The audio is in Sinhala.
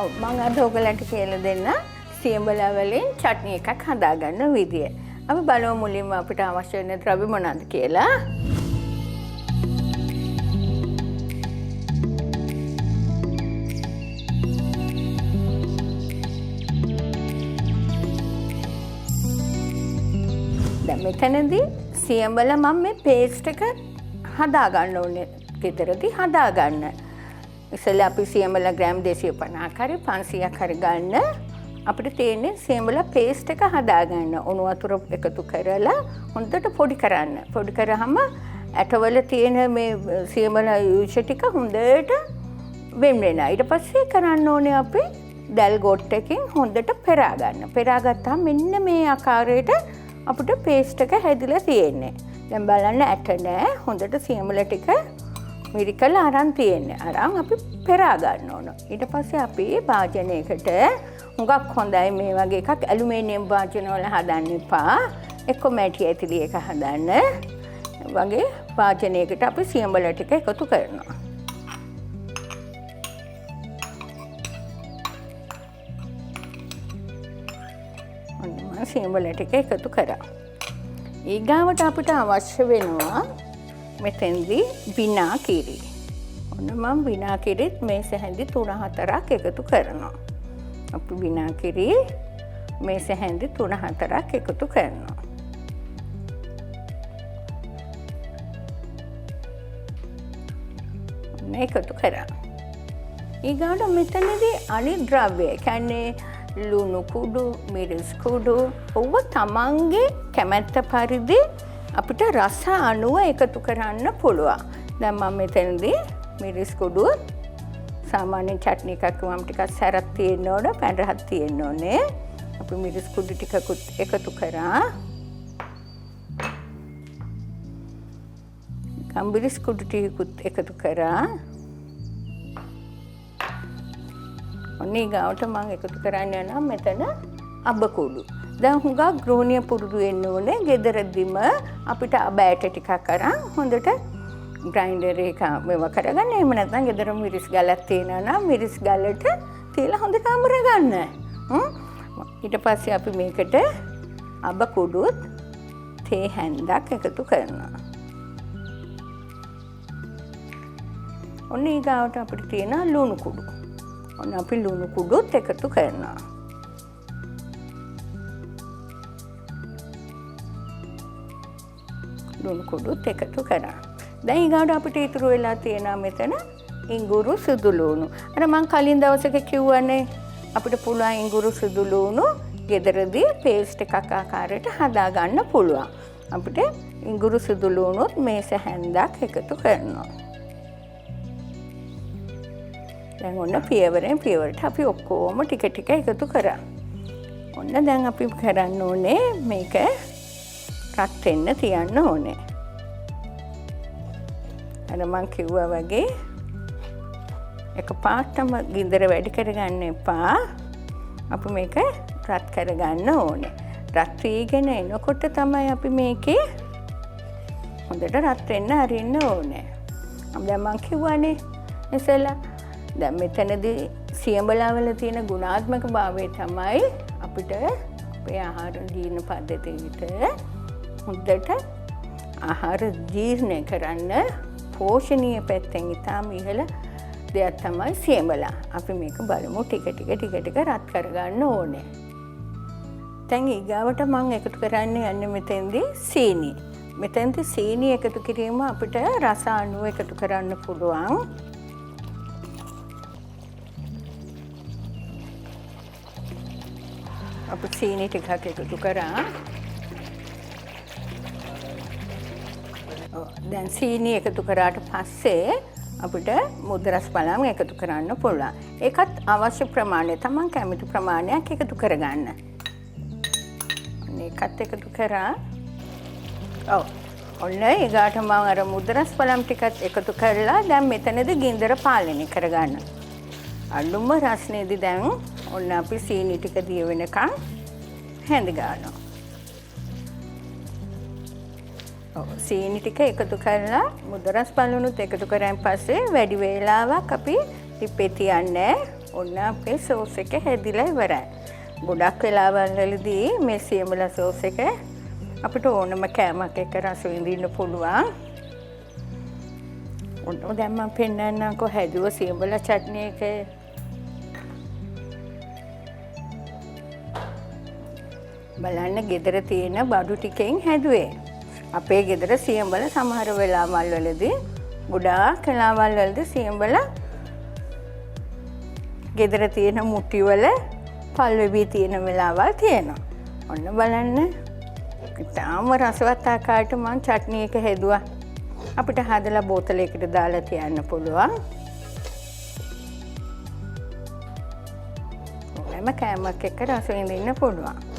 ඔව් මම අද ඔයගලන්ට කියලා දෙන්න සියඹලා වලින් චට්නි එකක් හදාගන්න විදිය. අපි බලමු මුලින්ම අපිට අවශ්‍ය වෙන ද්‍රව්‍ය මොනවාද කියලා. දැන් මෙතනදී සියඹලා මම මේ පේස්ට් එක හදාගන්න ඕනේ. ගෙදරදී හදාගන්න. ඉතින් අපි සියඹලා ග්‍රෑම් 250ක් හරි 500ක් හරි ගන්න. අපිට තියෙන්නේ සියඹලා පේස්ට් එක හදාගන්න. උණු වතුර එකතු කරලා හොඳට පොඩි කරන්න. පොඩි කරාම ඇටවල තියෙන මේ සියඹලා යූෂ ටික හොඳට වෙන් වෙනවා. ඊට පස්සේ කරන්න ඕනේ අපි දැල් ගොට්ටකින් හොඳට පෙරා ගන්න. පෙරා ගත්තාම මෙන්න මේ ආකාරයට අපිට පේස්ට් එක හැදිලා තියෙන්නේ. දැන් බලන්න ඇට නෑ. හොඳට සියඹලා ටික මිරිකලා අරන් තියෙන්නේ. අරන් අපි පෙරා ගන්න ඕන. ඊට පස්සේ අපි භාජනයකට හුඟක් හොඳයි මේ වගේ එකක් ඇලුමිනියම් භාජන වල හදන්න එපා. එක්ක මැටි ඇතිලි එක හදන්න. වගේ භාජනයකට අපි සියඹලා ටික එකතු කරනවා. ඔන්න සියඹලා ටික එකතු කරා. ඊගාවට අපිට අවශ්‍ය වෙනවා මෙතෙන්දී විනාකිරි. ඔන්න මම විනාකිරිත් මේස හැඳි 3-4ක් එකතු කරනවා. අපි විනාකිරි මේස හැඳි 3-4ක් එකතු කරනවා. ඔන්න එකතු කරා. ඊගාට මෙතනදී අනිත් ද්‍රව්‍ය කියන්නේ ලුණු කුඩු, මිරිස් කුඩු ඔව තමන්ගේ කැමැත්ත පරිදි අපිට රස අණුව එකතු කරන්න පුළුවන්. දැන් මම මෙතනදී මිරිස් කුඩුව සාමාන්‍ය චට්නි එකක් වම් ටිකක් සැරක් තියෙන්න ඕන, පැන් රහක් තියෙන්න ඕනේ. අපි මිරිස් කුඩු ටිකකුත් එකතු කරා. ගම්මිරිස් කුඩු ටිකකුත් එකතු කරා. ඔන්න ඊගාවට මම එකතු කරන්න යනවා මෙතන අබ කුඩු. දැන් හුඟක් ගෘහණිය පුරුදු වෙන්න ඕනේ. ගෙදරදීම අපිට අබ ඇට ටිකක් අරන් හොඳට ග්‍රයින්ඩර් එක මේවා කරගන්න. එහෙම නැත්නම් ගෙදර මිරිස් ගලක් තියෙනවා නම් මිරිස් ගලට තියලා හොඳට අඹර ගන්න. ඊට පස්සේ අපි මේකට අබ කුඩුත් තේ හැන්දක් එකතු කරනවා. ඔන්න ඊගාවට අපිට තියෙන ලුණු කුඩු. ඔන්න අපි ලුණු කුඩුත් එකතු කරනවා. ලුණු කුඩුත් එකතු කරා. දැන් ඊගාට අපිට ඉතුරු වෙලා තියෙනවා මෙතන ඉඟුරු සුදු ලුණු. අර මම කලින් දවසක කිව්වනේ අපිට පුළුවන් ඉඟුරු සුදු ලුණු ගෙදරදී පේස්ට් එකක් ආකාරයට හදා ගන්න පුළුවන්. අපිට ඉඟුරු සුදු ලුණුත් මේස හැන්දක් එකතු කරනවා. දැන් ඔන්න පියවරෙන් පියවරට අපි ඔක්කොම ටික ටික එකතු කරා. ඔන්න දැන් අපි කරන්න ඕනේ මේක රත් වෙන්න තියන්න ඕනේ. අර මං කිව්වා වගේ එකපාරටම ගින්දර වැඩි කරගන්න එපා. අපි මේක රත් කරගන්න ඕනේ. රත් වීගෙන එනකොට තමයි අපි මේකේ හොඳට රත් වෙන්න අරින්න ඕනේ. දැන් මං කිව්වානේ ඉතින්ලා දැන් මෙතනදී සියඹලා වල තියෙන ගුණාත්මක භාවය තමයි අපිට අපේ ආහාර ජීර්ණ පද්ධතියට හොඳට ආහාර ජීර්ණය කරන්න පෝෂණීය පැත්තෙන් ඉතාම ඉහළ දෙයක් තමයි සියඹලා. අපි මේක බලමු ටික රත් කරගන්න ඕනේ. දැන් ඊගාවට මම එකතු කරන්න යන්නේ මෙතෙන්දී සීනි. මෙතෙන්දී සීනි එකතු කිරීම අපිට රස අණුව එකතු කරන්න පුළුවන්. අපි සීනි ටිකක් එකතු කරා. දැන් සීනි එකතු කරාට පස්සේ අපිට මුද්ද රස පළම් එකතු කරන්න පුළුවන්. ඒකත් අවශ්‍ය ප්‍රමාණය තමන් කැමති ප්‍රමාණයක් එකතු කරගන්න. ඒකත් එකතු කරා. ඔන්න ඊගාට මම අර මුද්ද රස පළම් ටිකත් එකතු කරලා දැන් මෙතනදී ගින්දර පාලනය කරගන්න. අලුම රසනේදී දැන් ඔන්න අපි සීනි ටික දිය වෙනකන් හැඳ ගන්නවා. සීනි ටික එකතු කරලා මුද්ද රස බලුණුත් එකතු කරන් පස්සේ වැඩි වේලාවක් අපි ටිපේ තියන්නේ. ඔන්න අපේ සෝස් එක හැදිලා ඉවරයි. ගොඩක් වෙලාවල් වලදී මේ සියඹල සෝස් එක අපිට ඕනම කෑමක් එක්ක රස විඳින්න පුළුවන්. ඔන්න දැන් මම පෙන්නන්නම්කෝ හැදුව සියඹල චට්නි එක. බලන්න ගෙදර තියෙන බඩු ටිකෙන් හැදුවේ. අපේ ගෙදර සියඹල සමහර වෙලාවල් වලදී ගොඩාක් වෙලාවල් වලදී සියඹල ගෙදර තියෙන මුට්ටි වල පල් වෙවි තියෙන වෙලාවල් තියෙනවා. ඔන්න බලන්න. ඉතාලම රසවත් ආකාරයට මම චට්නි එක හැදුවා. අපිට හදලා බෝතලයකට දාලා තියන්න පුළුවන්. ඕනෑම කෑමක් එක්ක රස විඳින්න පුළුවන්.